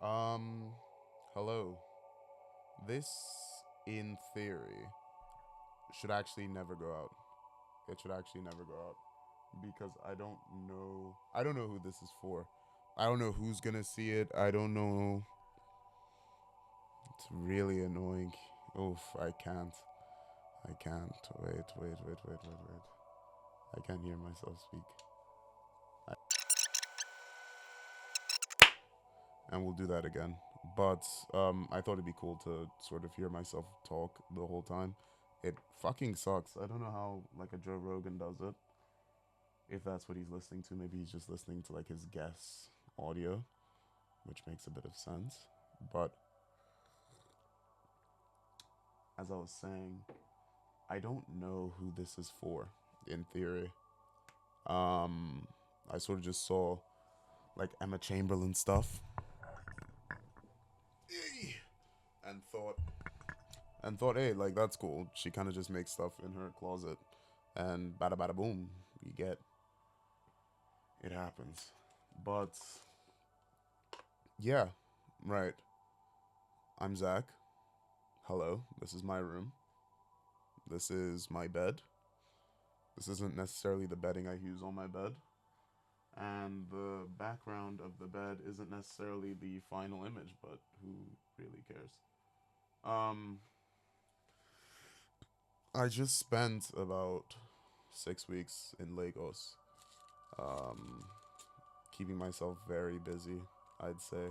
Um, Hello. This, in theory, should actually never go out. It should actually never go out because I don't know. I don't know who this is for. I don't know who's gonna see it. I don't know. It's really annoying. Oof, I can't. I can't. Wait. I can't hear myself speak. I, and we'll do that again. But I thought it'd be cool to sort of hear myself talk the whole time. It fucking sucks. I don't know how like a Joe Rogan does it. If that's what he's listening to, maybe he's just listening to like his guests' audio, which makes a bit of sense. But as I was saying, I don't know who this is for. In theory, um, I sort of just saw like Emma Chamberlain stuff, and thought, hey, like that's cool. She kind of just makes stuff in her closet, and bada bada boom, you get it happens. But yeah, right. I'm Zach. Hello. This is my room. This is my bed. This isn't necessarily the bedding I use on my bed. And the background of the bed isn't necessarily the final image, but who really cares? Um, I just spent about 6 weeks in Lagos, um, keeping myself very busy, I'd say.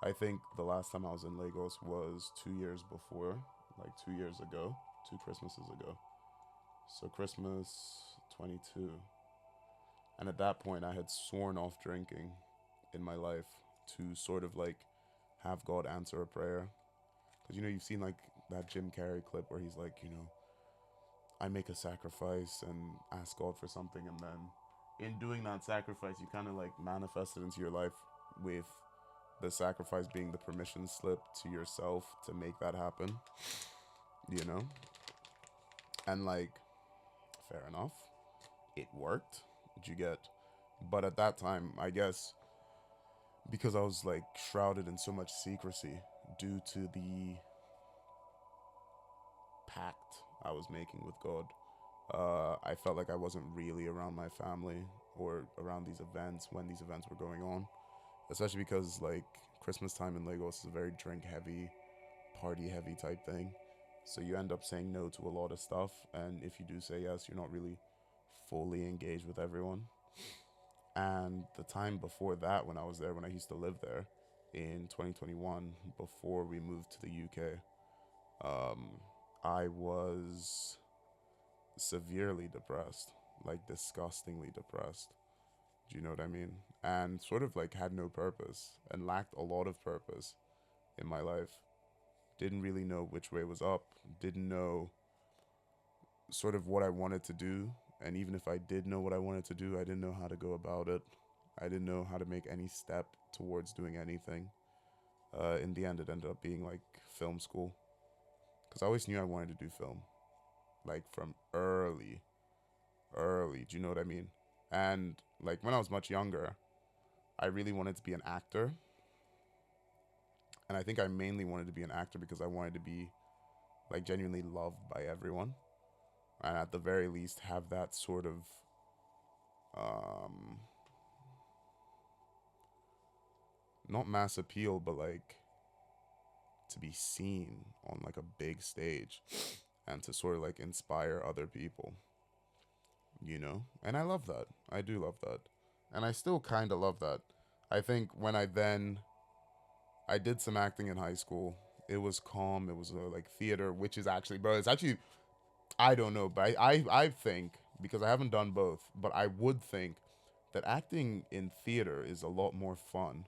I think the last time I was in Lagos was 2 years before, like 2 years ago, two Christmases ago. So Christmas 22. And at that point, I had sworn off drinking in my life to sort of like have God answer a prayer. Because, you've seen like that Jim Carrey clip where he's like, I make a sacrifice and ask God for something. And then in doing that sacrifice, you kind of like manifest it into your life with the sacrifice being the permission slip to yourself to make that happen, you know? And like, fair enough. It worked. Did you get? But at that time, I guess because I was like shrouded in so much secrecy due to the pact I was making with God, I felt like I wasn't really around my family or around these events when these events were going on. Especially because like Christmas time in Lagos is a very drink heavy, party heavy type thing. So you end up saying no to a lot of stuff, and if you do say yes, you're not really fully engaged with everyone. And the time before that, when I was there, when I used to live there in 2021, before we moved to the UK, um, I was severely depressed, like disgustingly depressed. Do you know what I mean? And sort of like had no purpose and lacked a lot of purpose in my life. Didn't really know which way was up, didn't know sort of what I wanted to do. And even if I did know what I wanted to do, I didn't know how to go about it. I didn't know how to make any step towards doing anything. In the end, it ended up being like film school. Because I always knew I wanted to do film, like from early. Do you know what I mean? And like when I was much younger, I really wanted to be an actor. And I think I mainly wanted to be an actor because I wanted to be like genuinely loved by everyone. And at the very least, have that sort of um, not mass appeal, but like to be seen on like a big stage and to sort of like inspire other people. And I love that. I do love that. And I still kind of love that. I think when I did some acting in high school, it was calm. It was like theater, which is actually, bro, it's actually, I don't know, but I think, because I haven't done both, but I would think that acting in theater is a lot more fun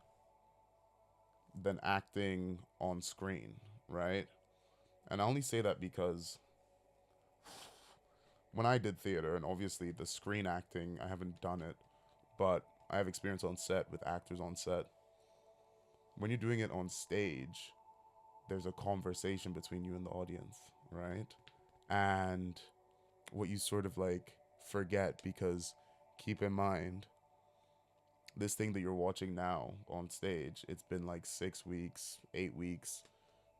than acting on screen, right? And I only say that because when I did theater, and obviously the screen acting, I haven't done it, but I have experience on set with actors on set. When you're doing it on stage, there's a conversation between you and the audience, right? And what you sort of like forget, because keep in mind, this thing that you're watching now on stage, it's been like 6 weeks, 8 weeks,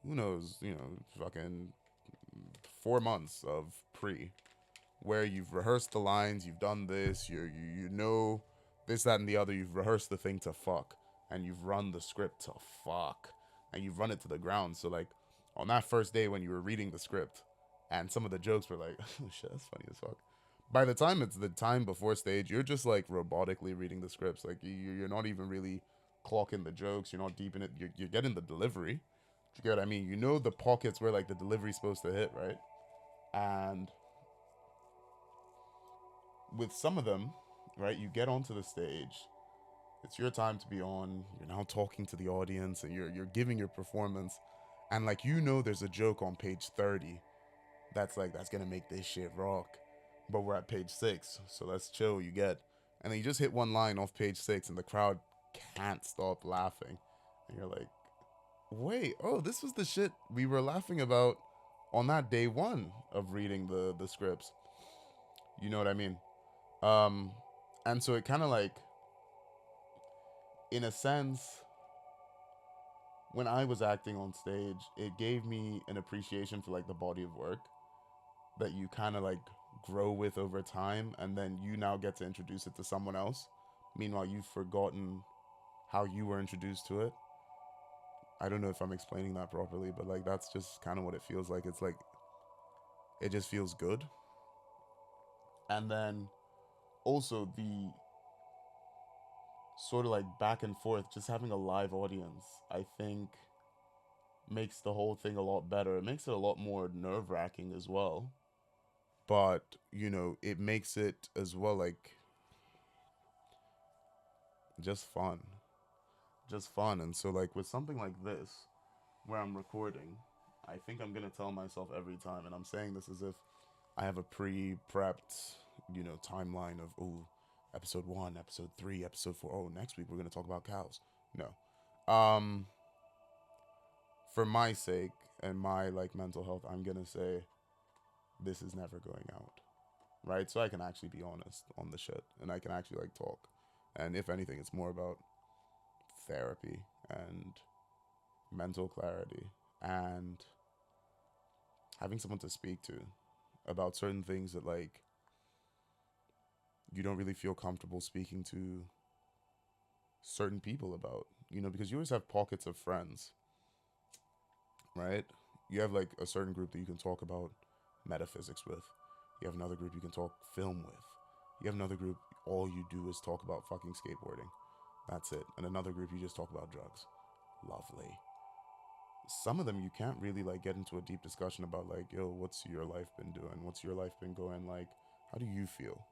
who knows, fucking 4 months of pre, where you've rehearsed the lines, you've done this, you know this, that, and the other. You've rehearsed the thing to fuck, and you've run the script to fuck, and you've run it to the ground. So like on that first day when you were reading the script, and some of the jokes were like, oh shit, that's funny as fuck. By the time it's the time before stage, you're just like robotically reading the scripts. Like you're not even really clocking the jokes. You're not deep in it. You're getting the delivery. Do you get what I mean? You know the pockets where like the delivery's supposed to hit, right? And with some of them, right, you get onto the stage. It's your time to be on. You're now talking to the audience, and you're giving your performance, and like there's a joke on page 30 that's like that's gonna make this shit rock, but we're at page 6, so let's chill. You get, and then you just hit one line off page 6, and the crowd can't stop laughing, and you're like, wait, oh, this was the shit we were laughing about on that day one of reading the scripts. You know what I mean? Um, and so it kind of like, in a sense, when I was acting on stage, it gave me an appreciation for like the body of work that you kind of like grow with over time, and then you now get to introduce it to someone else. Meanwhile, you've forgotten how you were introduced to it. I don't know if I'm explaining that properly, but like that's just kind of what it feels like. It's like it just feels good. And then also the sort of like back and forth, just having a live audience, I think makes the whole thing a lot better. It makes it a lot more nerve wracking as well. But, it makes it as well like just fun. Just fun. And so, like, with something like this, where I'm recording, I think I'm going to tell myself every time, and I'm saying this as if I have a pre prepped, timeline of, oh, episode 1, episode 3, episode 4. Oh, next week we're going to talk about cows. No. Um, for my sake and my like mental health, I'm gonna say this is never going out, right? So I can actually be honest on the shit, and I can actually like talk. And if anything, it's more about therapy and mental clarity and having someone to speak to about certain things that like you don't really feel comfortable speaking to certain people about, because you always have pockets of friends, right? You have like a certain group that you can talk about metaphysics with. You have another group you can talk film with. You have another group, all you do is talk about fucking skateboarding. That's it. And another group, you just talk about drugs. Lovely. Some of them you can't really like get into a deep discussion about like, yo, what's your life been doing? What's your life been going like? How do you feel?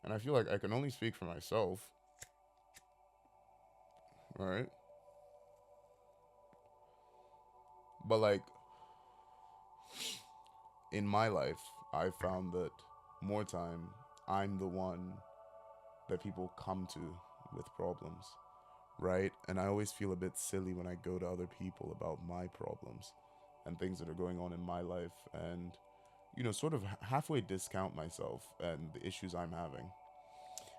And I feel like I can only speak for myself. All right. But like in my life, I found that more time I'm the one that people come to with problems, right? And I always feel a bit silly when I go to other people about my problems and things that are going on in my life, and sort of halfway discount myself and the issues I'm having.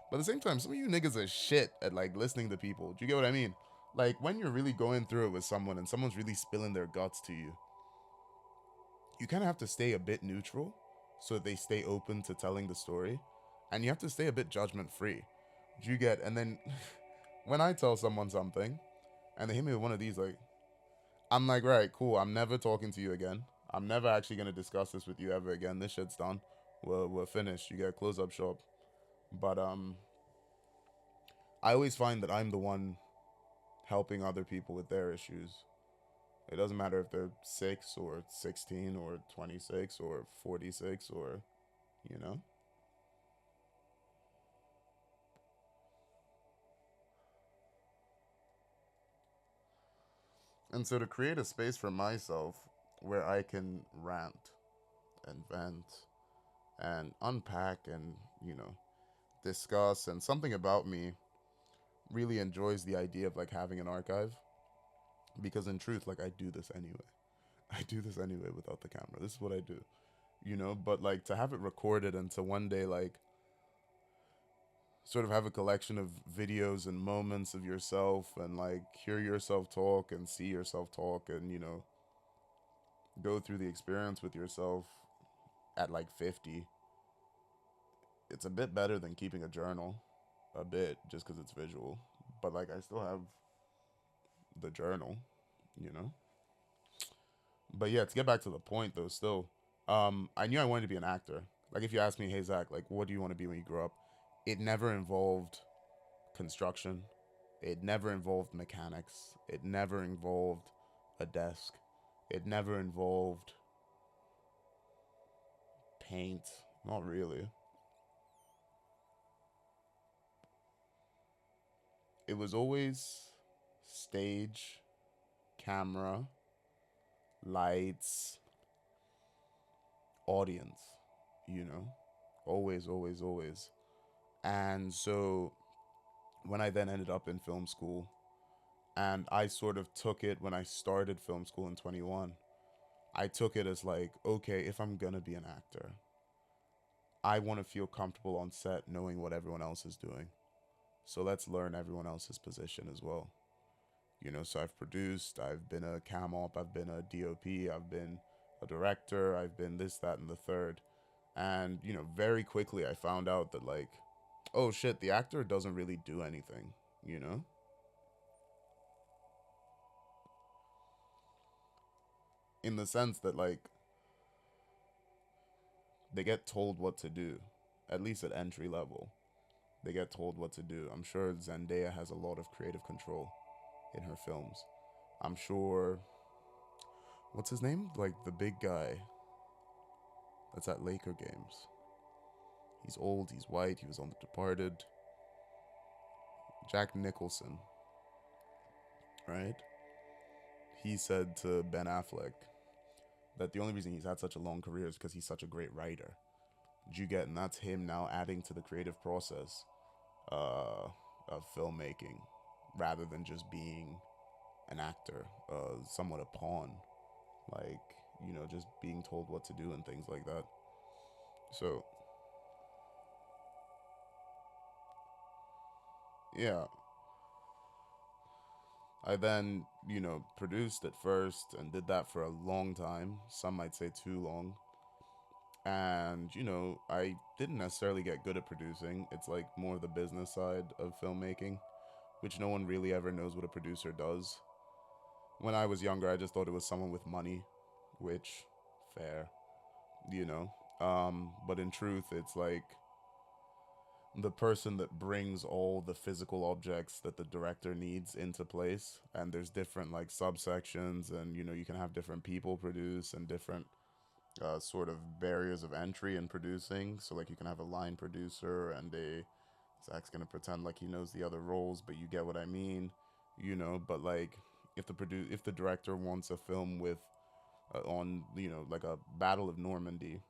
But at the same time, some of you niggas are shit at like listening to people. Do you get what I mean? Like when you're really going through it with someone and someone's really spilling their guts to you, you kind of have to stay a bit neutral so that they stay open to telling the story, and you have to stay a bit judgment free. Do you get? And then when I tell someone something and they hit me with one of these, like, I'm like, right, cool, I'm never talking to you again. I'm never actually going to discuss this with you ever again. This shit's done. We're finished. You get close up shop. But I always find that I'm the one helping other people with their issues. It doesn't matter if they're 6 or 16 or 26 or 46 or, you know. And so to create a space for myself where I can rant and vent and unpack and, discuss, and something about me really enjoys the idea of like having an archive, because in truth, like I do this anyway. I do this anyway without the camera. This is what I do, but like to have it recorded and to one day like sort of have a collection of videos and moments of yourself and like hear yourself talk and see yourself talk and, go through the experience with yourself at like 50, it's a bit better than keeping a journal. A bit, just because it's visual. But like, I still have the journal, you know? But yeah, to get back to the point though, still, I knew I wanted to be an actor. Like, if you ask me, hey, Zach, like, what do you want to be when you grow up? It never involved construction. It never involved mechanics. It never involved a desk. It never involved paint. Not really. It was always stage, camera, lights, audience, you know? Always, always, always. And so when I then ended up in film school, and I sort of took it when I started film school in 21, I took it as like, okay, if I'm gonna be an actor, I want to feel comfortable on set knowing what everyone else is doing. So let's learn everyone else's position as well. So I've produced, I've been a cam op, I've been a DOP, I've been a director, I've been this, that, and the third. And, very quickly I found out that, like, oh shit, the actor doesn't really do anything, you know? In the sense that, like, they get told what to do, at least at entry level. They get told what to do. I'm sure Zendaya has a lot of creative control in her films. I'm sure, what's his name? Like, the big guy that's at Laker games. He's old, he's white, he was on The Departed. Jack Nicholson, right? He said to Ben Affleck that the only reason he's had such a long career is because he's such a great writer. Do you get? And that's him now adding to the creative process uh, of filmmaking rather than just being an actor, somewhat a pawn. Like, just being told what to do and things like that. So, yeah, I then, produced at first and did that for a long time. Some might say too long. And, I didn't necessarily get good at producing. It's like more the business side of filmmaking, which no one really ever knows what a producer does. When I was younger, I just thought it was someone with money, which, fair, you know. But in truth, it's like the person that brings all the physical objects that the director needs into place. And there's different like subsections, and you can have different people produce and different sort of barriers of entry in producing. So like you can have a line producer and a Zach's gonna pretend like he knows the other roles, but you get what I mean, But like if the director wants a film with on like a Battle of Normandy,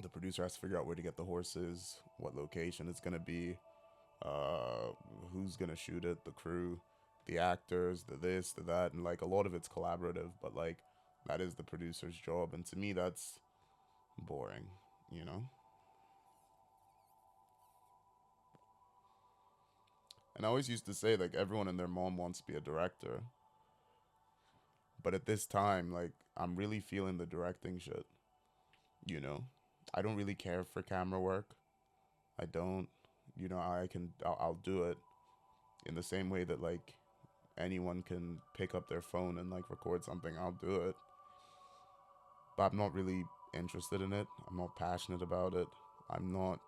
the producer has to figure out where to get the horses, what location it's gonna be, uh, who's gonna shoot it, the crew, the actors, the this, the that, and like a lot of it's collaborative, but like that is the producer's job, and to me that's boring, you know. And I always used to say like everyone and their mom wants to be a director, but at this time, like I'm really feeling the directing shit, you know. I don't really care for camera work. I don't, I'll do it in the same way that like anyone can pick up their phone and like record something. I'll do it, but I'm not really interested in it. I'm not passionate about it. I'm not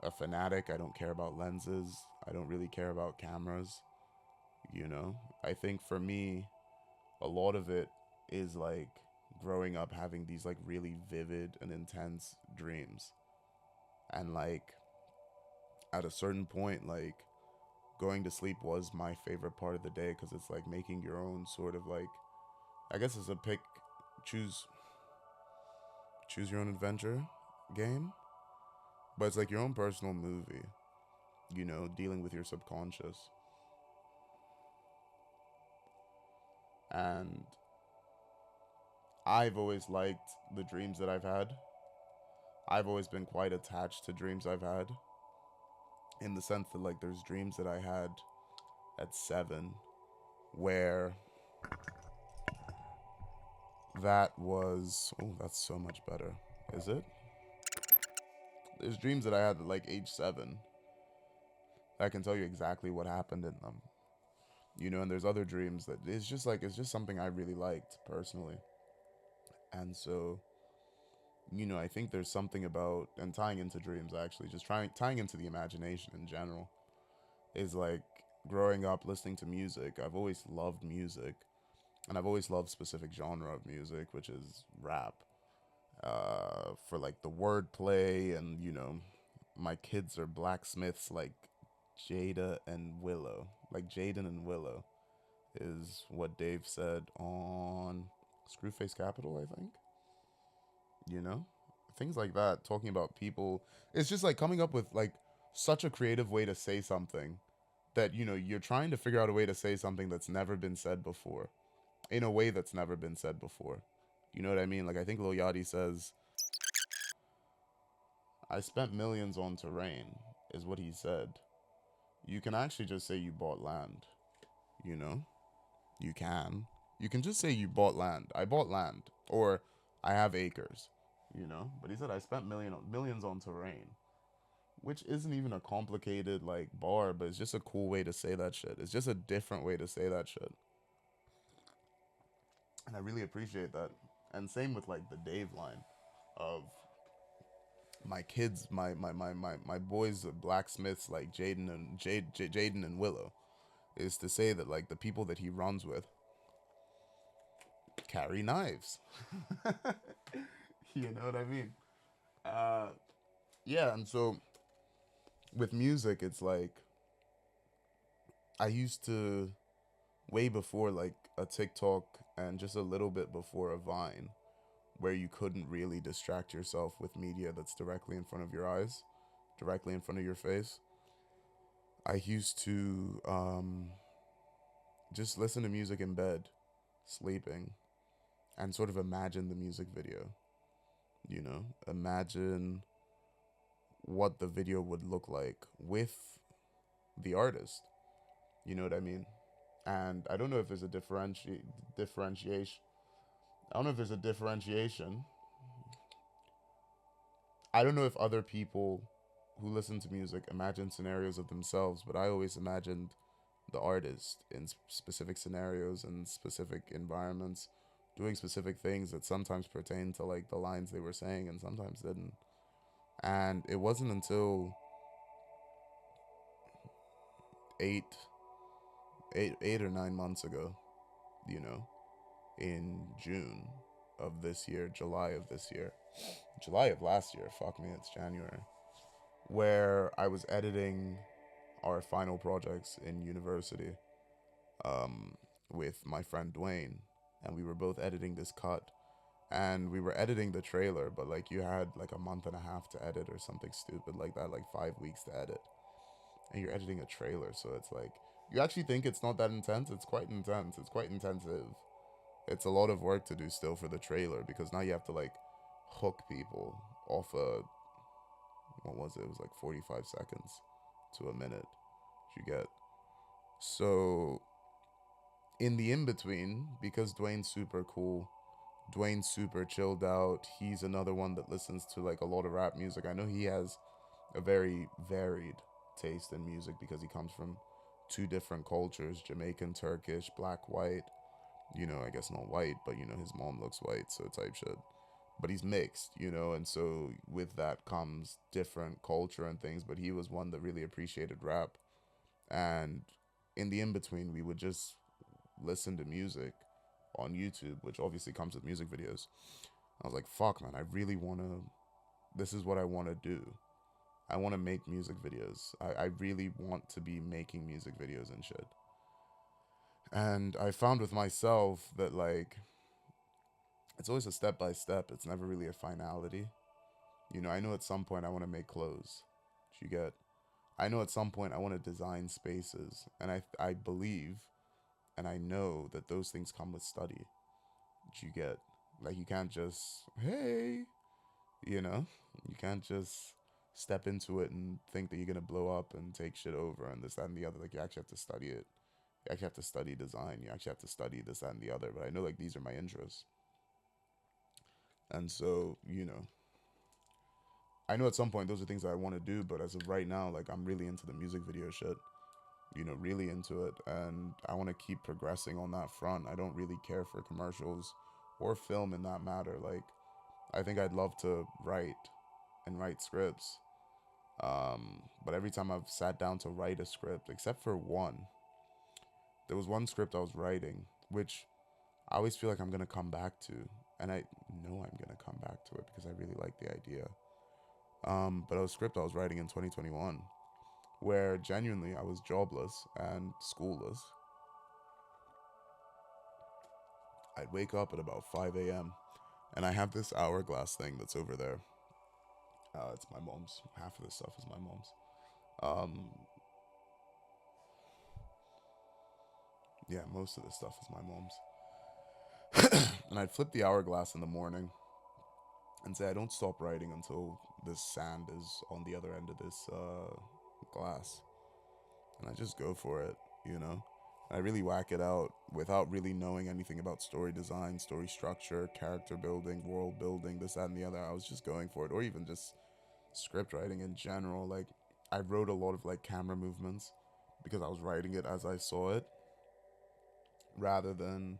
a fanatic. I don't care about lenses. I don't really care about cameras, I think for me, a lot of it is like growing up having these like really vivid and intense dreams. And like at a certain point, like going to sleep was my favorite part of the day because it's like making your own sort of like, I guess it's a choose choose your own adventure game, but it's like your own personal movie, dealing with your subconscious. And I've always liked the dreams that I've had. I've always been quite attached to dreams I've had. in the sense that like there's dreams that I had at 7 where that was, oh, that's so much better. Is it? There's dreams that I had at like age 7. I can tell you exactly what happened in them. And there's other dreams that it's just like it's just something I really liked personally. And so, I think there's something about, and tying into dreams actually, just trying tying into the imagination in general is like growing up listening to music. I've always loved music, and I've always loved specific genre of music, which is rap. For like the wordplay, and my kids are blacksmiths like Jada and Willow. Like Jaden and Willow is what Dave said on Screwface Capital, I think. You know? Things like that, talking about people. It's just like coming up with like such a creative way to say something that, you're trying to figure out a way to say something that's never been said before. In a way that's never been said before. You know what I mean? Like I think Lil Yachty says, I spent millions on terrain, is what he said. You can actually just say you bought land, you know? You can. You can just say you bought land. I bought land. Or I have acres, But he said I spent millions on terrain. Which isn't even a complicated like bar, but it's just a cool way to say that shit. It's just a different way to say that shit. And I really appreciate that. And same with like the Dave line of my kids, my boys, blacksmiths like Jaden and Willow, is to say that like the people that he runs with carry knives. You know what I mean? Uh, yeah, and so with music, it's like I used to way before like a TikTok and just a little bit before a Vine, where you couldn't really distract yourself with media that's directly in front of your eyes, directly in front of your face. I used to just listen to music in bed, sleeping, and sort of imagine the music video. Imagine what the video would look like with the artist. You know what I mean? And I don't know if there's a differentiation. I don't know if there's a differentiation. I don't know if other people who listen to music imagine scenarios of themselves, but I always imagined the artist in specific scenarios and specific environments doing specific things that sometimes pertain to like the lines they were saying and sometimes didn't. And it wasn't until eight 8 or 9 months ago, you know, in June of this year, July of this year, July of last year, fuck me, it's January, where I was editing our final projects in university um, with my friend Dwayne, and we were both editing this cut. And we were editing the trailer, but like you had like a month and a half to edit or something stupid like that, like 5 weeks to edit. And you're editing a trailer, so it's like you actually think it's not that intense. It's quite intense. It's quite intensive. It's a lot of work to do still for the trailer because now you have to like hook people off a, what was it? It was like 45 seconds to a minute. You get. So in the in between, because Dwayne's super cool, Dwayne's super chilled out. He's another one that listens to like a lot of rap music. I know he has a very varied taste in music because he comes from two different cultures: Jamaican, Turkish, black, white. I guess not white, but his mom looks white, so type shit. But he's mixed, and so with that comes different culture and things. But he was one that really appreciated rap. And in the in between, we would just listen to music on YouTube, which obviously comes with music videos. I was like, fuck, man, I really want to. This is what I want to do. I want to make music videos. I really want to be making music videos and shit. And I found with myself that, like, it's always a step by step. It's never really a finality. I know at some point I want to make clothes. You get. I know at some point I want to design spaces. And I believe and I know that those things come with study. You get. Like, you can't just, hey, you can't just step into it and think that you're gonna blow up and take shit over and this, that, and the other. Like, you actually have to study it. You actually have to study design. You actually have to study this, that, and the other. But I know, like, these are my interests. And so, I know at some point those are things that I want to do, but as of right now, like, I'm really into the music video shit, really into it. And I want to keep progressing on that front. I don't really care for commercials or film in that matter. Like, I think I'd love to write and write scripts. But every time I've sat down to write a script, except for one, there was one script I was writing, which I always feel like I'm going to come back to. And I know I'm going to come back to it because I really like the idea. But it was a script I was writing in 2021 where genuinely I was jobless and schoolless. I'd wake up at about 5 a.m. and I have this hourglass thing that's over there. It's my mom's. Half of this stuff is my mom's. Um, yeah, most of this stuff is my mom's. And I'd flip the hourglass in the morning and say, I don't stop writing until this sand is on the other end of this glass. And I just go for it. I really whack it out without really knowing anything about story design, story structure, character building, world building, this, that, and the other. I was just going for it, or even just script writing in general. Like, I wrote a lot of like camera movements because I was writing it as I saw it rather than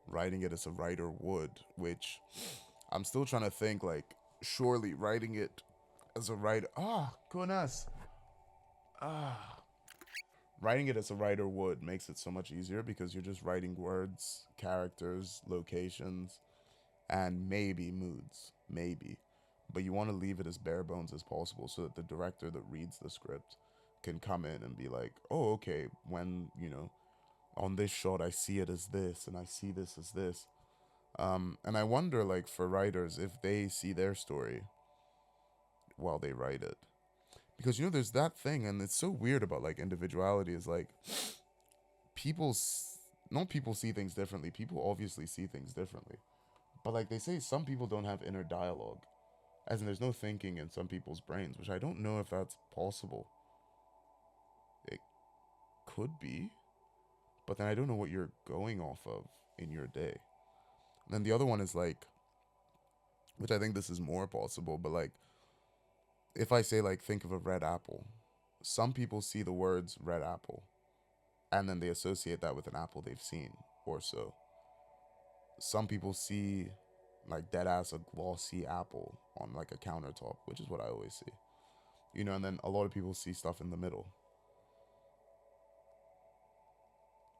writing it as a writer would, which I'm still trying to think like, surely writing it as a writer, goodness, writing it as a writer would makes it so much easier because you're just writing words, characters, locations, and maybe moods, maybe. But you want to leave it as bare bones as possible so that the director that reads the script can come in and be like, oh, okay, when, on this shot, I see it as this and I see this as this. And I wonder, like, for writers, if they see their story while they write it. Because, there's that thing, and it's so weird about, like, individuality is, like, people, not people see things differently. People obviously see things differently. But, like, they say some people don't have inner dialogue. As in, there's no thinking in some people's brains, which I don't know if that's possible. It could be. But then I don't know what you're going off of in your day. And then the other one is, like, which I think this is more possible, but, like, if I say, like, think of a red apple, some people see the words red apple and then they associate that with an apple they've seen or so. Some people see, like, dead ass a glossy apple on, like, a countertop, which is what I always see. And then a lot of people see stuff in the middle.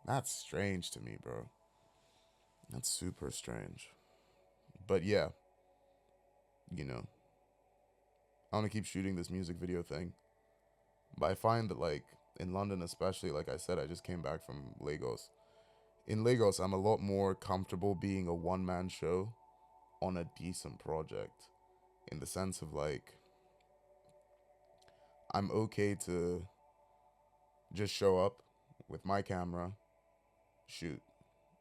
That's strange to me, bro. That's super strange. But yeah, I want to keep shooting this music video thing. But I find that, like, in London especially, like I said, I just came back from Lagos. In Lagos, I'm a lot more comfortable being a one-man show on a decent project. In the sense of, like, I'm okay to just show up with my camera, shoot.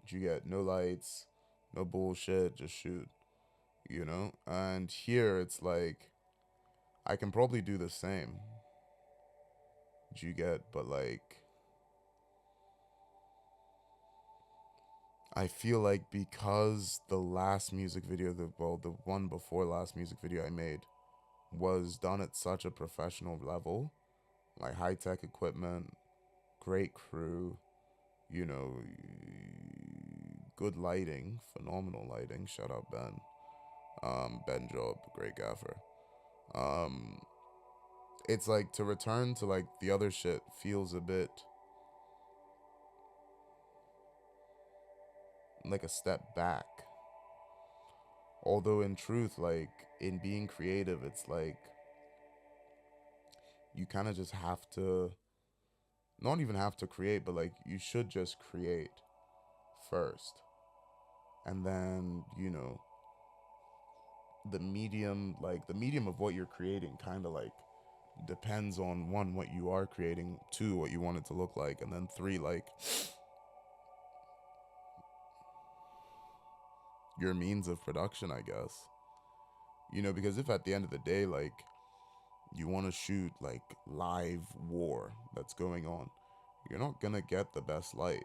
You get no lights, no bullshit, just shoot. And here it's like, I can probably do the same. You get, but like, I feel like because the last music video, the one before last music video I made was done at such a professional level, like high tech equipment, great crew, you know, good lighting, phenomenal lighting. Shout out Ben. Ben Job, great gaffer. Um, it's like to return to like the other shit feels a bit like a step back. Although in truth, like in being creative, it's like you kind of just have to, not even have to create, but like you should just create first. And then, the medium of what you're creating kind of like depends on one, what you are creating, two, what you want it to look like, and then three, like your means of production, I guess. Because if at the end of the day, like, you want to shoot like live war that's going on, you're not gonna get the best light.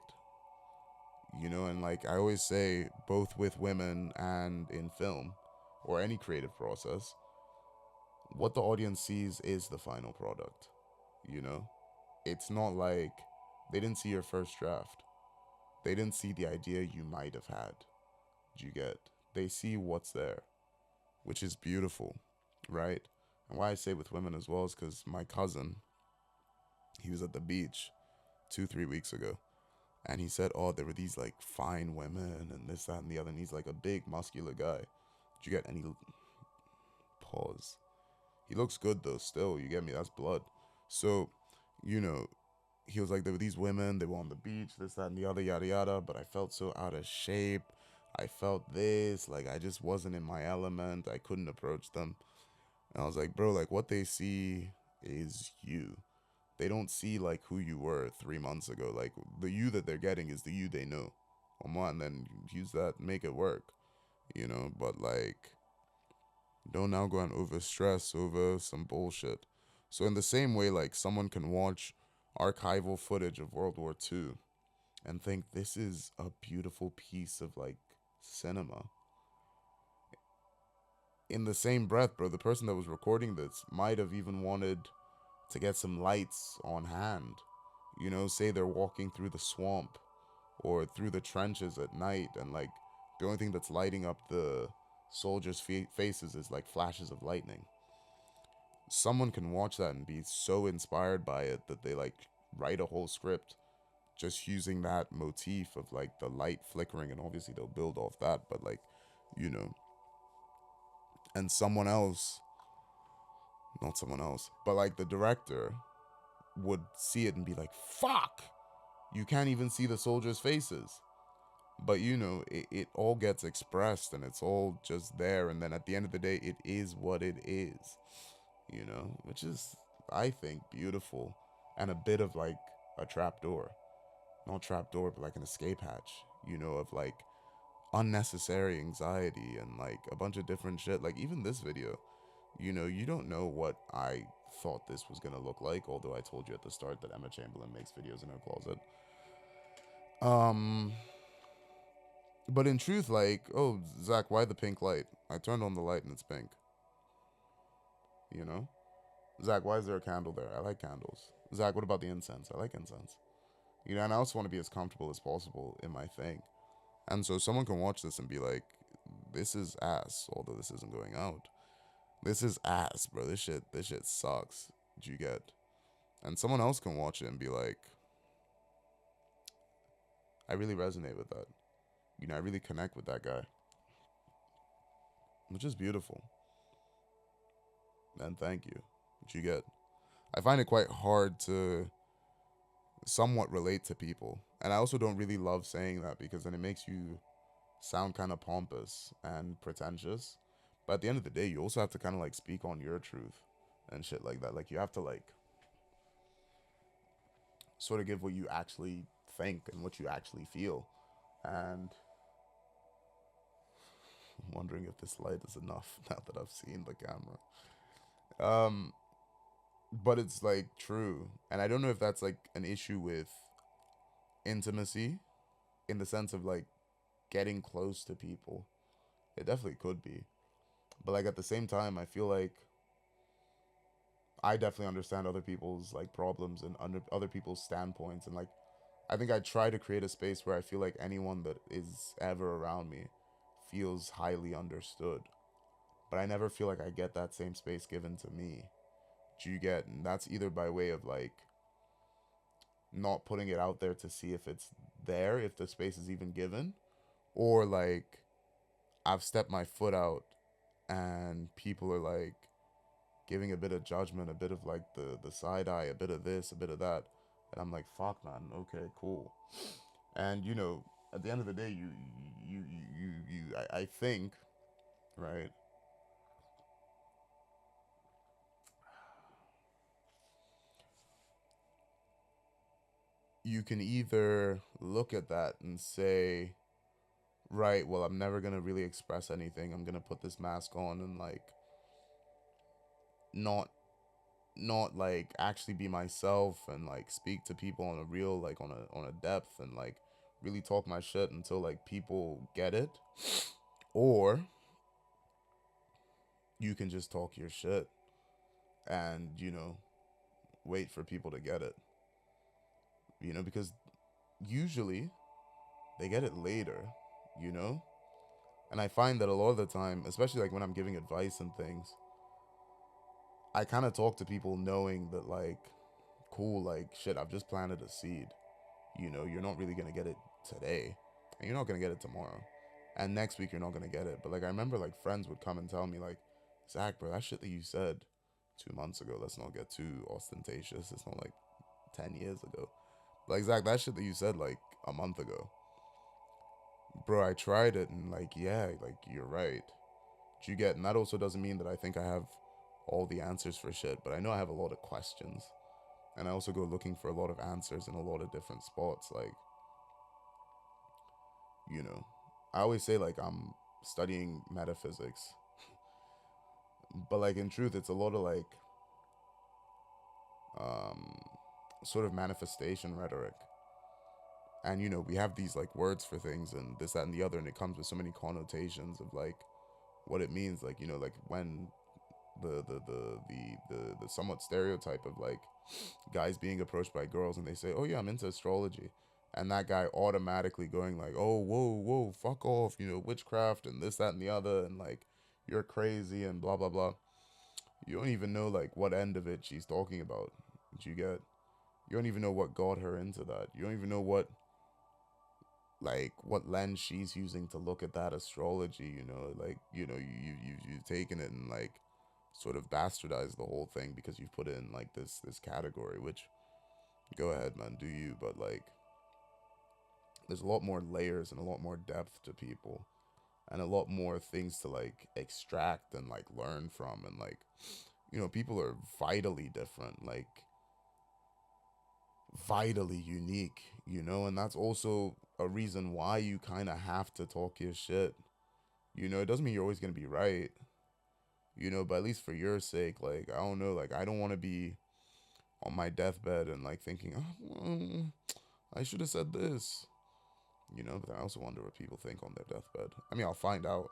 And like I always say, both with women and in film or any creative process, what the audience sees is the final product. You know, it's not like they didn't see your first draft, they didn't see the idea you might have had. Do you get? They see what's there, which is beautiful, right? And why I say with women as well is because my cousin, he was at the beach 2 3 weeks ago, and he said, "Oh, there were these like fine women and this, that, and the other." And he's like a big, muscular guy. Did you get any pause? He looks good though. Still, you get me? That's blood. So, you know, he was like, there were these women. They were on the beach, this, that, and the other, yada yada. But I felt so out of shape. I felt this, like I just wasn't in my element. I couldn't approach them. And I was like, bro, like what they see is you. They don't see like who you were 3 months ago. Like the you that they're getting is the you they know. Come on, then use that, make it work. But like, don't now go and over stress over some bullshit. So in the same way, like someone can watch archival footage of World War II and think this is a beautiful piece of like cinema. In the same breath, bro, the person that was recording this might have even wanted to get some lights on hand. Say they're walking through the swamp or through the trenches at night, and like the only thing that's lighting up the soldiers' faces is like flashes of lightning. Someone can watch that and be so inspired by it that they like write a whole script just using that motif of like the light flickering, and obviously they'll build off that, but like, you know, and someone else, not someone else, but like the director would see it and be like, fuck, you can't even see the soldiers' faces. But it all gets expressed and it's all just there. And then at the end of the day, it is what it is, which is, I think, beautiful and a bit of like a trapdoor. Not trapdoor, but like an escape hatch, of like unnecessary anxiety and like a bunch of different shit. Like even this video, you don't know what I thought this was gonna look like, although I told you at the start that Emma Chamberlain makes videos in her closet. Um, but in truth, like, oh, Zach, why the pink light? I turned on the light and it's pink. You know? Zach, why is there a candle there? I like candles. Zach, what about the incense? I like incense. And I also want to be as comfortable as possible in my thing. And so someone can watch this and be like, this is ass, although this isn't going out. This is ass, bro. This shit sucks. Do you get? And someone else can watch it and be like, I really resonate with that. I really connect with that guy. Which is beautiful. And thank you. What you get? I find it quite hard to somewhat relate to people. And I also don't really love saying that because then it makes you sound kind of pompous and pretentious. But at the end of the day, you also have to kind of like speak on your truth and shit like that. Like you have to like sort of give what you actually think and what you actually feel. And I'm wondering if this light is enough now that I've seen the camera. Um, but it's like true. And I don't know if that's like an issue with intimacy in the sense of like getting close to people. It definitely could be. But like at the same time, I feel like I definitely understand other people's like problems and under other people's standpoints, and like I think I try to create a space where I feel like anyone that is ever around me feels highly understood. But I never feel like I get that same space given to me. Do you get? And that's either by way of like not putting it out there to see if it's there, if the space is even given, or like I've stepped my foot out and people are like giving a bit of judgment, a bit of like the side eye, a bit of this, a bit of that, and I'm like, fuck, man, okay, cool. And at the end of the day, I think, right? You can either look at that and say, right, well, I'm never gonna really express anything. I'm gonna put this mask on and like not not like actually be myself and like speak to people on a real like on a depth and like really talk my shit until like people get it, or you can just talk your shit and wait for people to get it, because usually they get it later, you know? And I find that a lot of the time, especially like when I'm giving advice and things, I kind of talk to people knowing that, like, cool, like, shit, I've just planted a seed. You're not really going to get it today, and you're not going to get it tomorrow. And next week, you're not going to get it. But, like, I remember, like, friends would come and tell me, like, Zach, bro, that shit that you said 2 months ago, let's not get too ostentatious. It's not like 10 years ago. Like, Zach, that shit that you said, like, a month ago, bro, I tried it, and, like, yeah, like, you're right. You get, and that also doesn't mean that I think I have all the answers for shit, but I know I have a lot of questions, and I also go looking for a lot of answers in a lot of different spots. Like, you know, I always say like I'm studying metaphysics, but like in truth, it's a lot of like um, sort of manifestation rhetoric. And we have these like words for things and this, that, and the other, and it comes with so many connotations of like what it means. Like like when the somewhat stereotype of like guys being approached by girls and they say, "Oh yeah, I'm into astrology," and that guy automatically going like, "Oh, whoa, fuck off," witchcraft and this, that, and the other, and like you're crazy and blah blah blah. You don't even know like what end of it she's talking about. You get, you don't even know what got her into that. You don't even know what lens she's using to look at that astrology. Like you've taken it and like sort of bastardized the whole thing because you've put it in like this category, which go ahead, man, do you, but like there's a lot more layers and a lot more depth to people and a lot more things to like extract and like learn from, and like people are vitally different, like vitally unique, and that's also a reason why you kind of have to talk your shit. It doesn't mean you're always going to be right, but at least for your sake, like I don't know, like I don't want to be on my deathbed and like thinking, oh, I should have said this, but I also wonder what people think on their deathbed. I mean, I'll find out.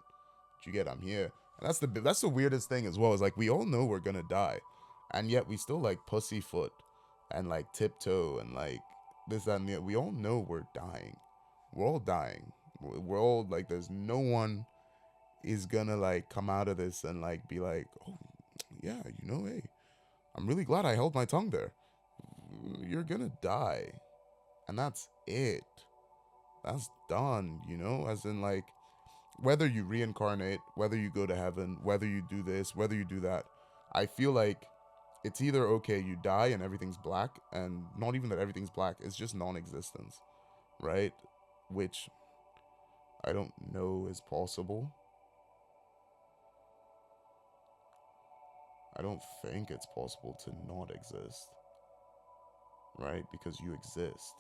But you get, I'm here, and that's the weirdest thing as well. Is like we all know we're gonna die, and yet we still like pussyfoot and like tiptoe and like this, that, and the. We all know we're dying. We're all dying. We're all like, there's no one is gonna like come out of this and like be like, oh yeah, hey, I'm really glad I held my tongue there. You're gonna die, and that's it. That's done, as in like whether you reincarnate, whether you go to heaven, whether you do this, whether you do that, I feel like it's either okay, you die and everything's black, and not even that everything's black, it's just non-existence, right? Which I don't know is possible. I don't think it's possible to not exist, right? Because you exist.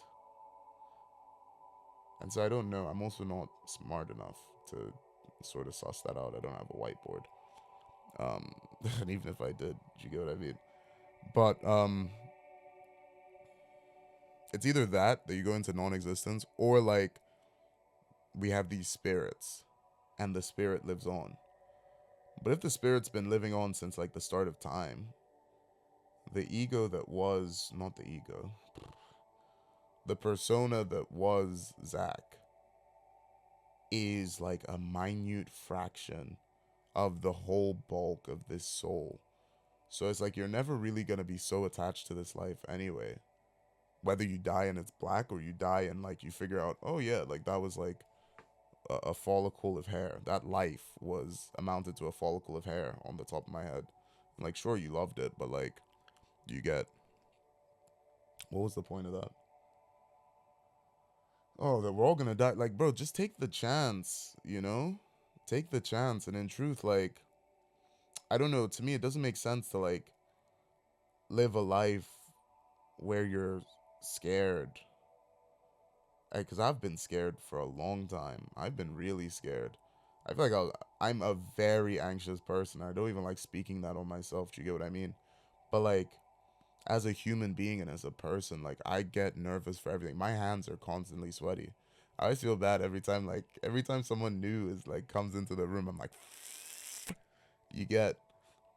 And so I don't know. I'm also not smart enough to sort of suss that out. I don't have a whiteboard. Um, and even if I did, you get what I mean? But it's either that you go into non-existence, or like we have these spirits, and the spirit lives on. But if the spirit's been living on since like the start of time, the ego that was not the ego, the persona that was Zach is like a minute fraction of the whole bulk of this soul. So it's like you're never really gonna be so attached to this life anyway. Whether you die and it's black, or you die and like you figure out, oh yeah, like that was like a follicle of hair. That life was amounted to a follicle of hair on the top of my head. And like, sure, you loved it, but like, you get, what was the point of that? Oh, that we're all gonna die. Like, bro, just take the chance. Take the chance. And in truth, like, I don't know. To me, it doesn't make sense to like live a life where you're scared. Because I've been scared for a long time. I've been really scared. I feel like I'm a very anxious person. I don't even like speaking that on myself. Do you get what I mean? But like, as a human being and as a person, like I get nervous for everything. My hands are constantly sweaty. I always feel bad every time someone new is like comes into the room. I'm like, you get,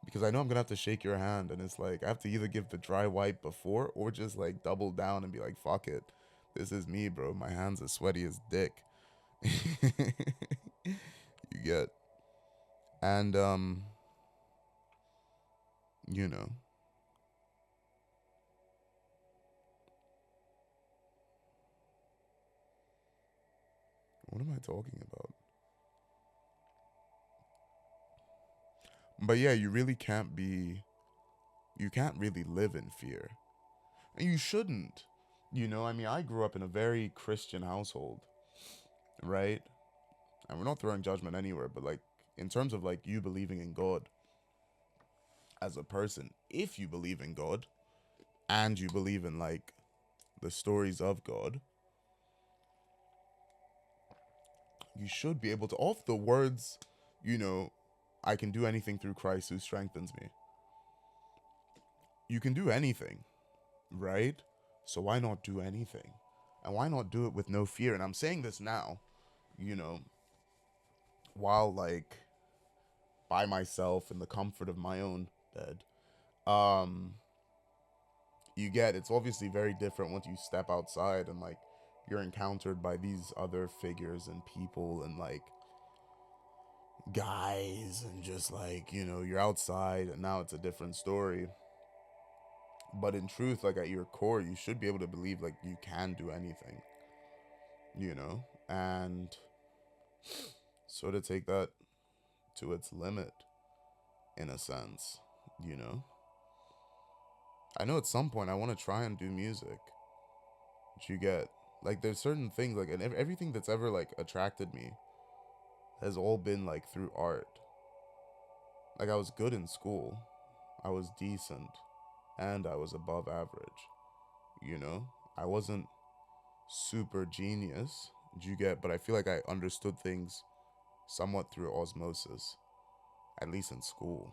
because I know I'm gonna have to shake your hand, and it's like I have to either give the dry wipe before or just like double down and be like, fuck it, this is me, bro. My hands are sweaty as dick. You get, and you know, what am I talking about? But yeah, you can't really live in fear. And you shouldn't. I mean, I grew up in a very Christian household, right? And we're not throwing judgment anywhere, but like, in terms of like you believing in God as a person, if you believe in God and you believe in like the stories of God, you should be able to, off the words, you know, I can do anything through Christ who strengthens me. You can do anything, right? So why not do anything? And why not do it with no fear? And I'm saying this now, you know, while like by myself in the comfort of my own bed. Um, you get, it's obviously very different once you step outside and like you're encountered by these other figures and people and like guys and just like, you're outside and now it's a different story. But in truth, like at your core, you should be able to believe like you can do anything, and sort of take that to its limit in a sense, you know. I know at some point I want to try and do music. But you get, like, there's certain things like, and everything that's ever like attracted me has all been like through art. Like I was good in school, I was decent, and I was above average. You know, I wasn't super genius. You get, but I feel like I understood things somewhat through osmosis, at least in school.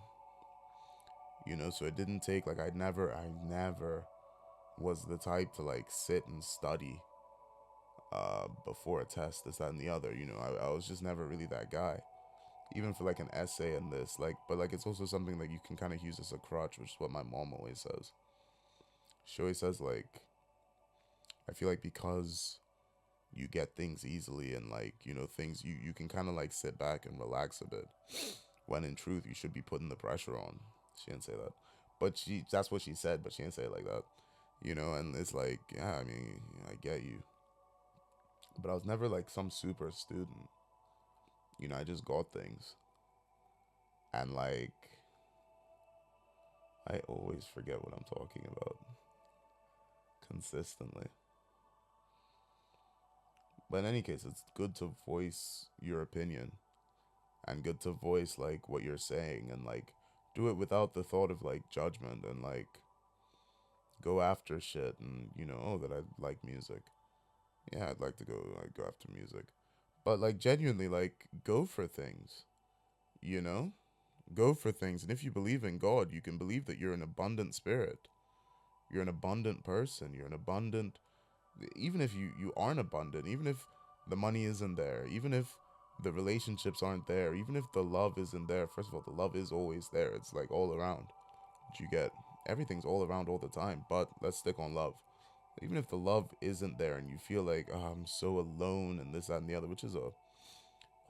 So it didn't take like I never was the type to like sit and study before a test, this, that, and the other. I was just never really that guy. Even for like an essay and this, like, but like it's also something that you can kind of use as a crutch, which is what my mom always says. She always says like, I feel like because you get things easily and like things you can kind of like sit back and relax a bit, when in truth you should be putting the pressure on. She didn't say that, but that's what she said, but she didn't say it like that. And it's like, yeah, I mean, I get you, but I was never like some super student. I just got things, and like I always forget what I'm talking about consistently. But in any case, it's good to voice your opinion and good to voice like what you're saying and like do it without the thought of like judgment and like go after shit and oh, that I like music. Yeah, I'd like to go after music. But like genuinely like go for things, you know? Go for things. And if you believe in God, you can believe that you're an abundant spirit. You're an abundant person. You're an abundant, even if you aren't abundant, even if the money isn't there, even if the relationships aren't there, even if the love isn't there. First of all, the love is always there. It's like all around. You get, everything's all around all the time. But let's stick on love. Even if the love isn't there and you feel like, oh, I'm so alone and this, that, and the other, which is a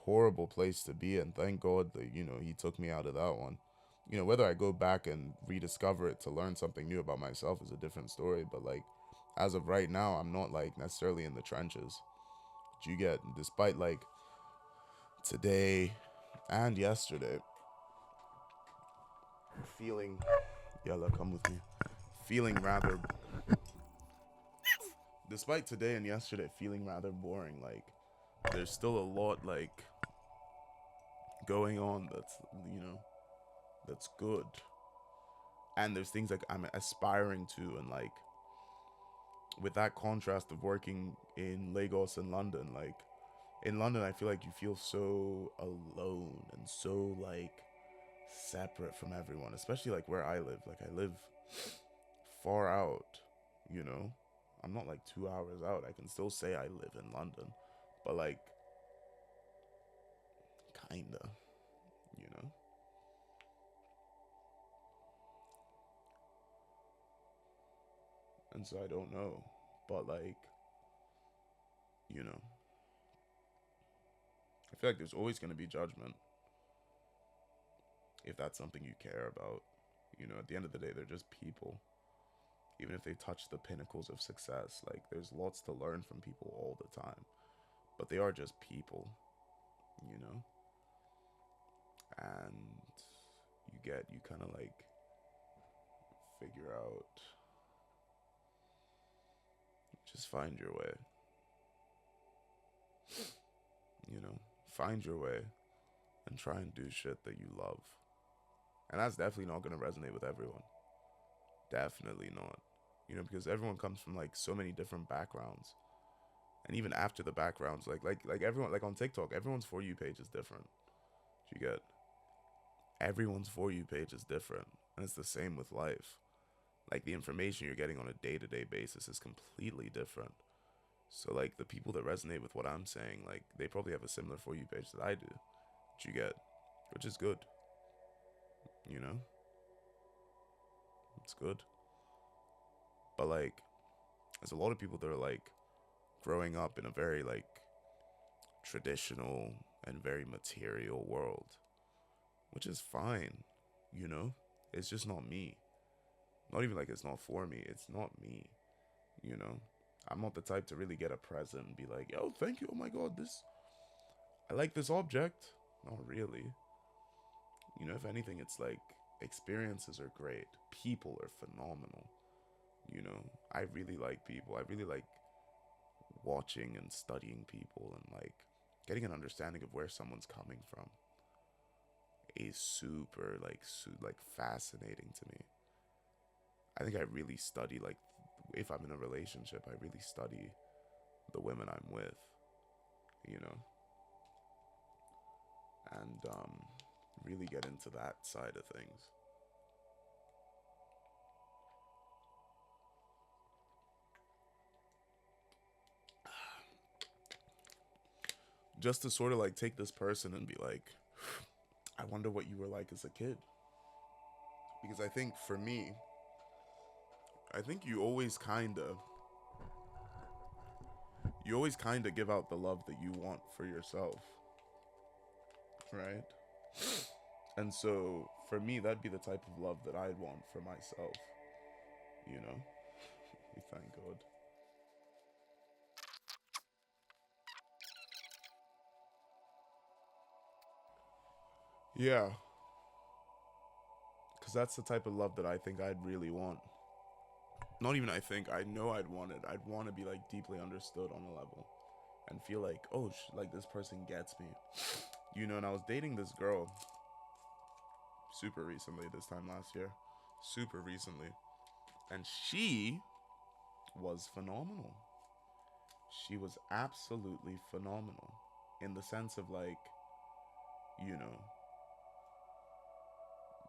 horrible place to be. And thank God that, he took me out of that one. Whether I go back and rediscover it to learn something new about myself is a different story. But like, as of right now, I'm not like necessarily in the trenches. You get, despite like today and yesterday feeling, Yella, come with me, feeling rather, despite today and yesterday feeling rather boring, like there's still a lot like going on that's good, and there's things like I'm aspiring to, and like with that contrast of working in Lagos and London, like in London I feel like you feel so alone and so like separate from everyone, especially like where I live. Like I live far out, you know. I'm not like 2 hours out. I can still say I live in London, but like, kinda, you know. And so I don't know, but like, you know, I feel like there's always gonna be judgment if that's something you care about. You know, at the end of the day, they're just people. Even if they touch the pinnacles of success, like there's lots to learn from people all the time. But they are just people, you know? And you kind of like figure out, just find your way, you know? Find your way and try and do shit that you love. And that's definitely not going to resonate with everyone. Definitely not. You know, because everyone comes from like so many different backgrounds. And even after the backgrounds, like everyone, like on TikTok, everyone's For You page is different. You get, everyone's For You page is different. And it's the same with life. Like the information you're getting on a day-to-day basis is completely different. So like the people that resonate with what I'm saying, like they probably have a similar For You page that I do. You get, which is good. You know, it's good. But like, there's a lot of people that are like growing up in a very like traditional and very material world, which is fine. You know, it's just not me. Not even like it's not for me. It's not me. You know, I'm not the type to really get a present and be like, yo, thank you. Oh my God, I like this object. Not really. You know, if anything, it's like experiences are great. People are phenomenal. You know, I really like people. I really like watching and studying people and like getting an understanding of where someone's coming from is super like fascinating to me. I think I really study like if I'm in a relationship, I really study the women I'm with, you know, and really get into that side of things. Just to sort of like take this person and be like, I wonder what you were like as a kid. Because I think for me, I think you always kind of give out the love that you want for yourself, right? And so for me, that'd be the type of love that I'd want for myself, you know? We thank God. Yeah, because that's the type of love that I think I'd really want. Not even I think, I know I'd want it. I'd want to be like deeply understood on a level and feel like, oh, like this person gets me. You know, and I was dating this girl super recently, this time last year. Super recently. And she was phenomenal. She was absolutely phenomenal in the sense of like, you know,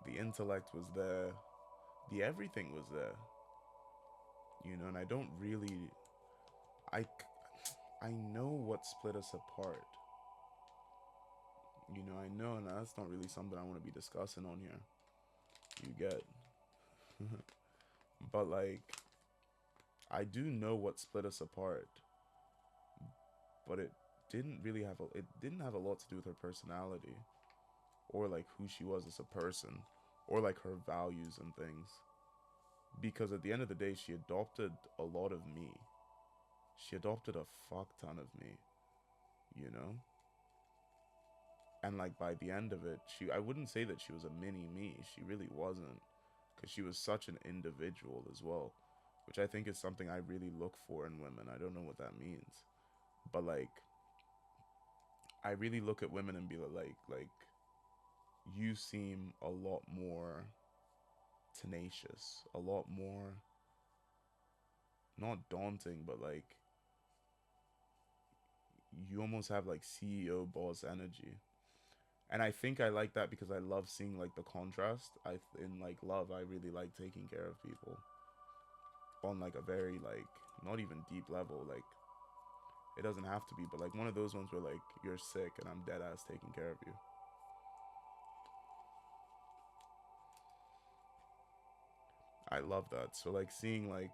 the intellect was there, the everything was there, you know, and I don't really, I, I know what split us apart, you know, I know, and that's not really something I want to be discussing on here, you get, but like, I do know what split us apart, but it didn't have a lot to do with her personality, or like who she was as a person, or like her values and things. Because at the end of the day, she adopted a lot of me. She adopted a fuck ton of me, you know? And like by the end of it, I wouldn't say that she was a mini me. She really wasn't. Because she was such an individual as well. Which I think is something I really look for in women. I don't know what that means. But like, I really look at women and be like, you seem a lot more tenacious, a lot more, not daunting, but like, you almost have like CEO boss energy. And I think I like that because I love seeing like the contrast. In like love, I really like taking care of people. on like a very like not even deep level, like it doesn't have to be, but like one of those ones where like you're sick and I'm dead ass taking care of you. I love that. So like seeing like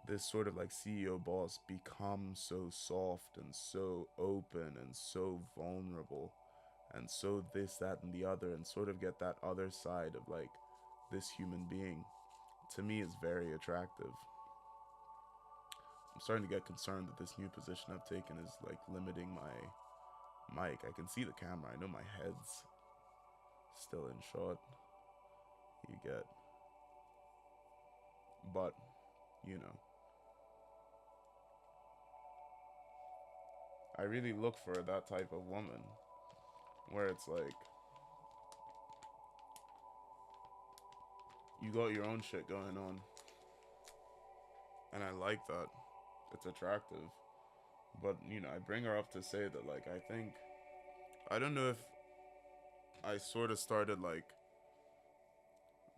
this sort of like CEO boss become so soft and so open and so vulnerable and so this, that, and the other, and sort of get that other side of like this human being, to me is very attractive. I'm starting to get concerned that this new position I've taken is like limiting my mic. I can see the camera. I know my head's still in shot. You get, but you know, I really look for that type of woman where it's like you got your own shit going on, and I like that. It's attractive, but you know, I bring her up to say that like I don't know if I sort of started like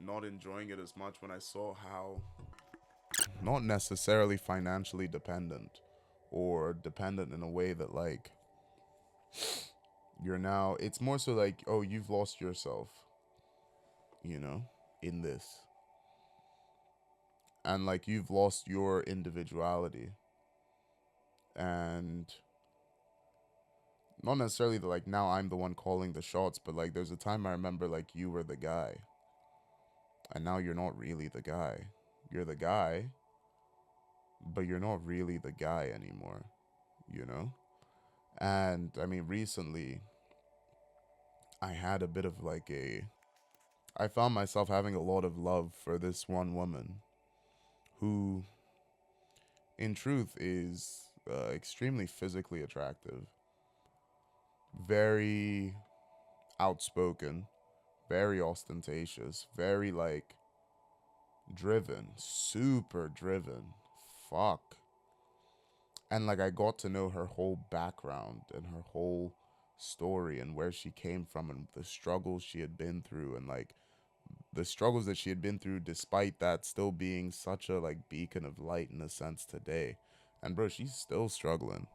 not enjoying it as much when I saw how not necessarily financially dependent or dependent in a way that like you're now, it's more so like, oh, you've lost yourself, you know, in this, and like you've lost your individuality, and not necessarily that like now I'm the one calling the shots, but like there's a time I remember like you were the guy, and now you're not really the guy. You're the guy, but you're not really the guy anymore, you know? And I mean, recently, I had a bit of like a. I found myself having a lot of love for this one woman who, in truth, is extremely physically attractive, very outspoken, very ostentatious, very like driven, super driven. Fuck. And like I got to know her whole background and her whole story and where she came from and the struggles she had been through, and like the struggles that she had been through despite that still being such a like beacon of light in a sense today. And bro, she's still struggling,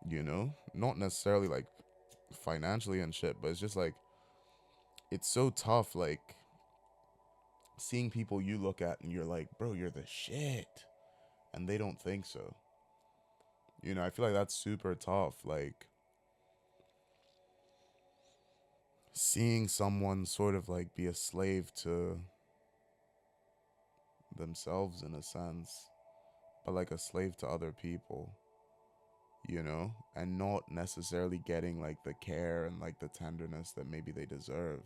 you know? Not necessarily like financially and shit, but it's just like it's so tough like seeing people you look at and you're like, bro, you're the shit, and they don't think so. You know, I feel like that's super tough. Like seeing someone sort of like be a slave to themselves in a sense, but like a slave to other people, you know, and not necessarily getting like the care and like the tenderness that maybe they deserve,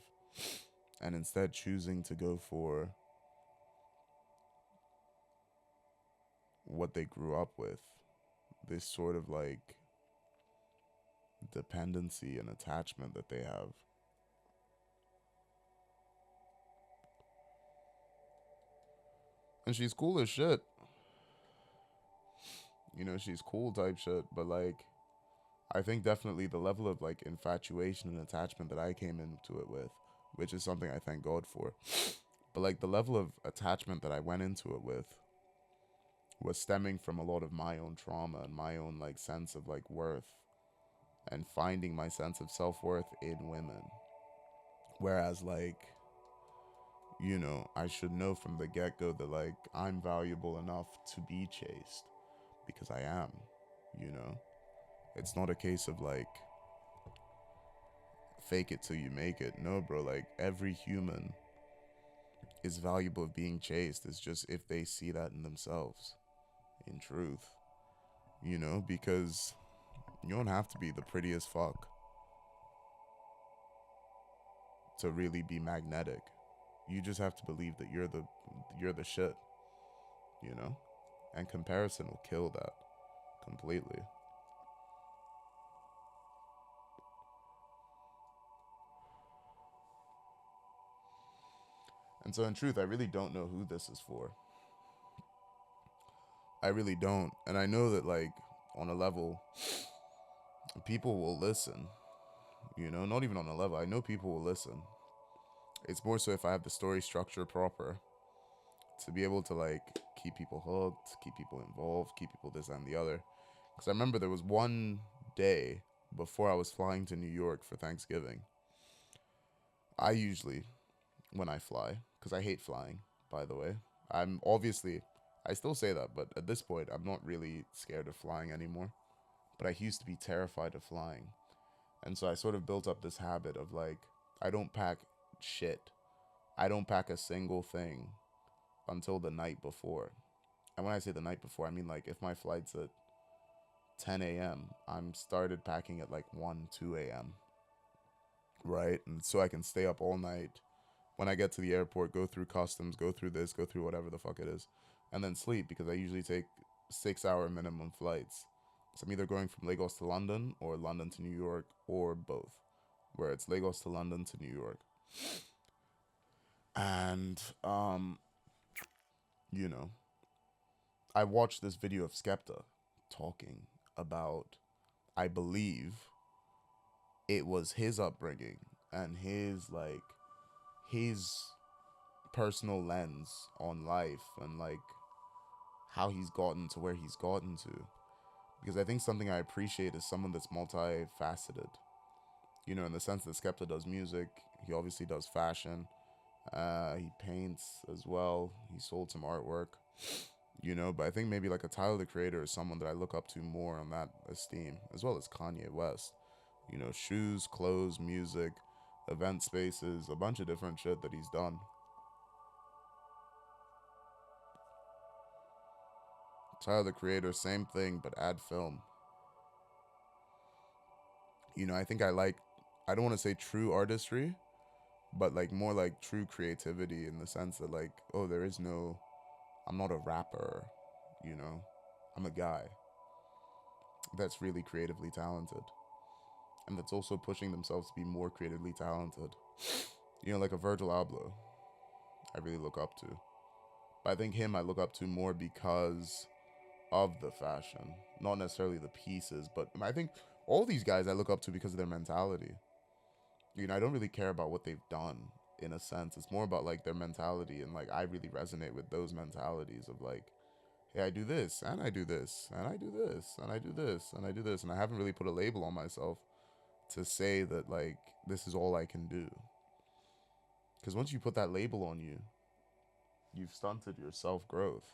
and instead choosing to go for what they grew up with, this sort of like dependency and attachment that they have. And she's cool as shit. You know, she's cool type shit, but like I think definitely the level of like infatuation and attachment that I came into it with, which is something I thank God for. But like the level of attachment that I went into it with was stemming from a lot of my own trauma and my own like sense of like worth and finding my sense of self-worth in women. Whereas like, you know, I should know from the get-go that like I'm valuable enough to be chased because I am, you know. It's not a case of like fake it till you make it. No, bro, like every human is valuable of being chased. It's just if they see that in themselves, in truth, you know, because you don't have to be the prettiest fuck to really be magnetic. You just have to believe that you're the shit, you know? And comparison will kill that completely. And so in truth, I really don't know who this is for. I really don't. And I know that like on a level people will listen, you know, not even on a level. I know people will listen. It's more so if I have the story structure proper to be able to like keep people hooked, keep people involved, keep people this and the other. Because I remember there was one day before I was flying to New York for Thanksgiving. I usually, when I fly, because I hate flying, by the way, I'm obviously, I still say that, but at this point, I'm not really scared of flying anymore. But I used to be terrified of flying. And so I sort of built up this habit of like, I don't pack shit. I don't pack a single thing until the night before. And when I say the night before, I mean like if my flight's at 10 a.m., I'm started packing at like 1, 2 a.m., right? And so I can stay up all night. When I get to the airport, go through customs, go through this, go through whatever the fuck it is, and then sleep because I usually take 6 hour minimum flights. So I'm either going from Lagos to London or London to New York or both, where it's Lagos to London to New York. And, you know, I watched this video of Skepta talking about, I believe it was his upbringing and his personal lens on life and like how he's gotten to where he's gotten to. Because I think something I appreciate is someone that's multifaceted. You know, in the sense that Skepta does music, he obviously does fashion, he paints as well, he sold some artwork, you know, but I think maybe like a Tyler the Creator is someone that I look up to more on that esteem, as well as Kanye West. You know, shoes, clothes, music, event spaces, a bunch of different shit that he's done. Tyler the Creator, same thing, but add film. You know, I think I don't want to say true artistry, but like more like true creativity in the sense that like, oh, I'm not a rapper, you know, I'm a guy that's really creatively talented and that's also pushing themselves to be more creatively talented. You know, like a Virgil Abloh, I really look up to. But I think him I look up to more because of the fashion, not necessarily the pieces, but I think all these guys I look up to because of their mentality. You know, I don't really care about what they've done in a sense. It's more about like their mentality, and like I really resonate with those mentalities of like, hey, I do this and I do this and I do this and I do this and I do this, and I haven't really put a label on myself to say that like this is all I can do. Because once you put that label on you, you've stunted your self growth.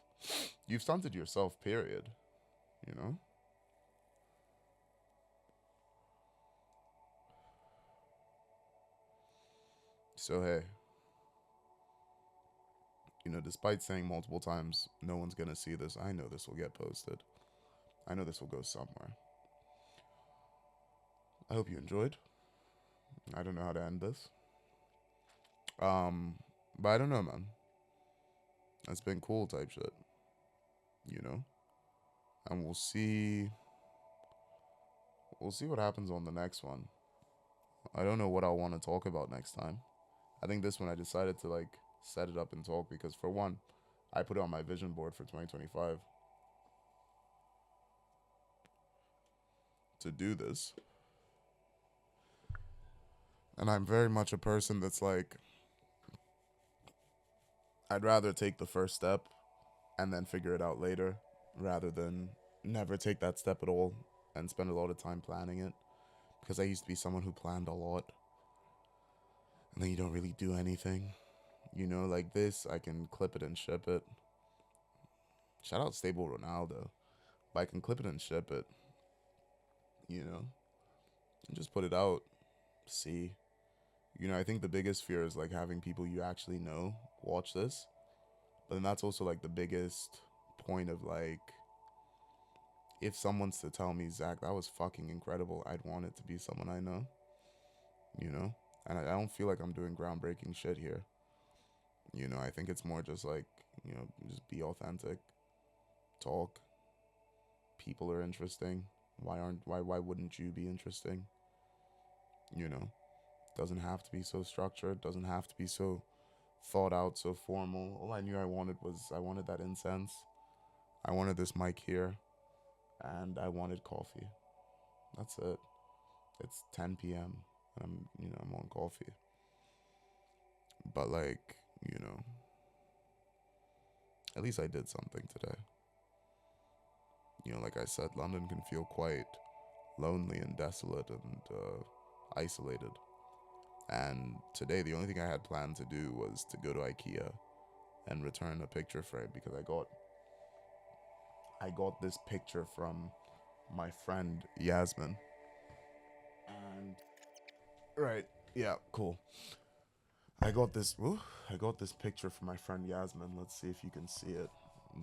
You've stunted yourself, period. You know? So, hey, you know, despite saying multiple times, no one's gonna see this, I know this will get posted. I know this will go somewhere. I hope you enjoyed. I don't know how to end this. Um, but I don't know, man. It's been cool type shit, you know? And we'll see what happens on the next one. I don't know what I'll want to talk about next time. I think this one I decided to like set it up and talk because for one, I put it on my vision board for 2025 to do this. And I'm very much a person that's like, I'd rather take the first step and then figure it out later rather than never take that step at all and spend a lot of time planning it. Because I used to be someone who planned a lot and then you don't really do anything. You know, like this, I can clip it and ship it. Shout out Stable Ronaldo. But I can clip it and ship it, you know, and just put it out. See. You know, I think the biggest fear is like having people you actually know watch this. But then that's also like the biggest point of like, if someone's to tell me, Zach, that was fucking incredible, I'd want it to be someone I know, you know? And I don't feel like I'm doing groundbreaking shit here. You know, I think it's more just like, you know, just be authentic, talk. People are interesting. Why wouldn't you be interesting? You know, doesn't have to be so structured, doesn't have to be so thought out, so formal. All I knew I wanted that incense. I wanted this mic here, and I wanted coffee. That's it. It's 10 p.m. and I'm on coffee. But like, you know, At least I did something today. You know, like I said, London can feel quite lonely and desolate and isolated. And today, the only thing I had planned to do was to go to IKEA and return a picture frame because I got this picture from my friend Yasmin. And right, yeah, cool. I got this. Ooh, I got this picture from my friend Yasmin. Let's see if you can see it,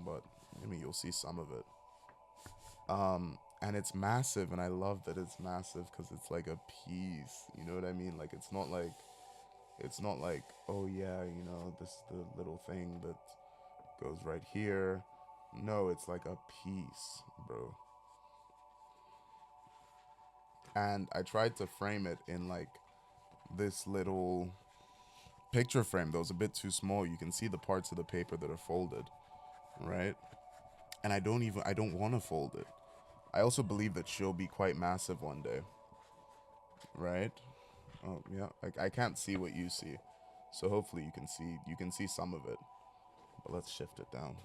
but I mean you'll see some of it. And it's massive, and I love that it's massive because it's like a piece. You know what I mean? Like it's not like oh yeah, this is the little thing that goes right here. No, it's like a piece, bro. And I tried to frame it in like this little picture frame that was a bit too small. You can see the parts of the paper that are folded, right? And I don't want to fold it. I also believe that she'll be quite massive one day, right? Oh yeah, I can't see what you see, so hopefully you can see some of it. But let's shift it down.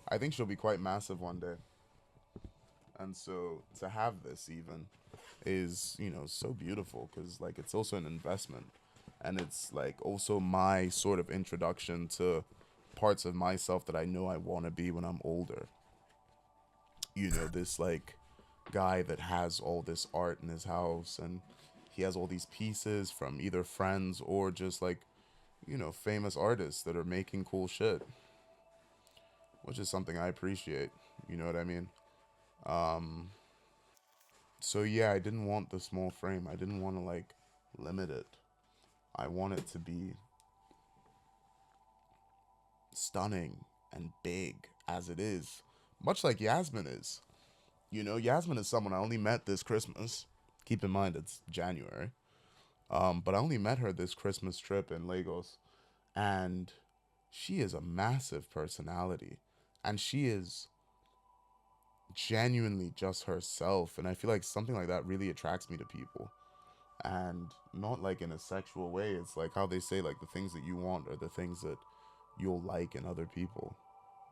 I think she'll be quite massive one day, and so to have this even is so beautiful because like it's also an investment, and it's like also my sort of introduction to parts of myself that I know I want to be when I'm older. This like guy that has all this art in his house, and he has all these pieces from either friends or just like famous artists that are making cool shit, which is something I appreciate. You know what I mean? So yeah, I didn't want the small frame. I didn't want to like limit it. I want it to be stunning and big as it is, much like Yasmin is. Yasmin is someone I only met this Christmas. Keep in mind it's January. But I only met her this Christmas trip in Lagos, and she is a massive personality, and she is genuinely just herself. And I feel like something like that really attracts me to people, and not like in a sexual way. It's like how they say like the things that you want are the things that you'll like in other people,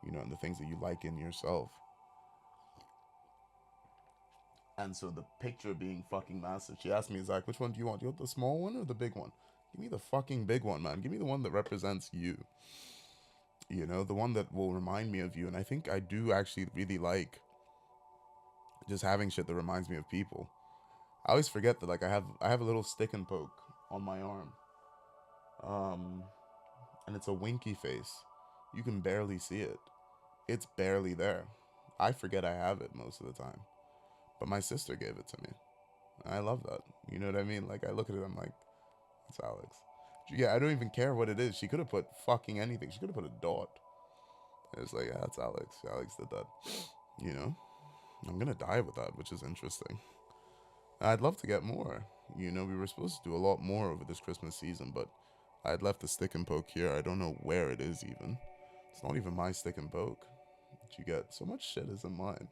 and the things that you like in yourself. And so the picture being fucking massive, she asked me, Zach, which one do you want? Do you want the small one or the big one? Give me the fucking big one, man. Give me the one that represents you. The one that will remind me of you. And I think I do actually really like just having shit that reminds me of people. I always forget that like I have a little stick and poke on my arm. Um and it's a winky face. You can barely see it. It's barely there. I forget I have it most of the time. But my sister gave it to me. And I love that. You know what I mean? Like I look at it, I'm like, it's Alex. Yeah, I don't even care what it is. She could have put fucking anything. She could have put a dot. It's like, yeah, that's Alex. Alex did that. You know? I'm gonna die with that, which is interesting. I'd love to get more. We were supposed to do a lot more over this Christmas season, but I'd left the stick and poke here. I don't know where it is even. It's not even my stick and poke. But you get so much shit isn't mine.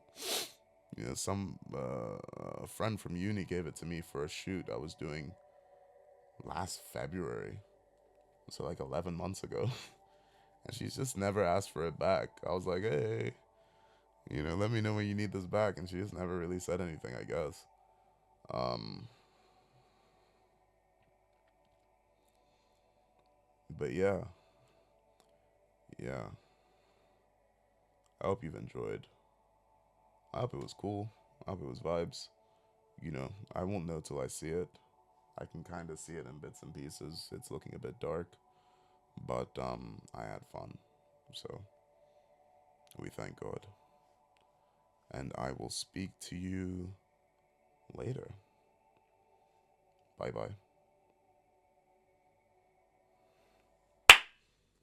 Some a friend from uni gave it to me for a shoot I was doing last February, so like 11 months ago. And she's just never asked for it back. I was like, hey, let me know when you need this back, and she just never really said anything, I guess. Um, but yeah, yeah. I hope you've enjoyed. I hope it was cool. I hope it was vibes. I won't know till I see it. I can kind of see it in bits and pieces. It's looking a bit dark, but I had fun. So we thank God. And I will speak to you later. Bye bye.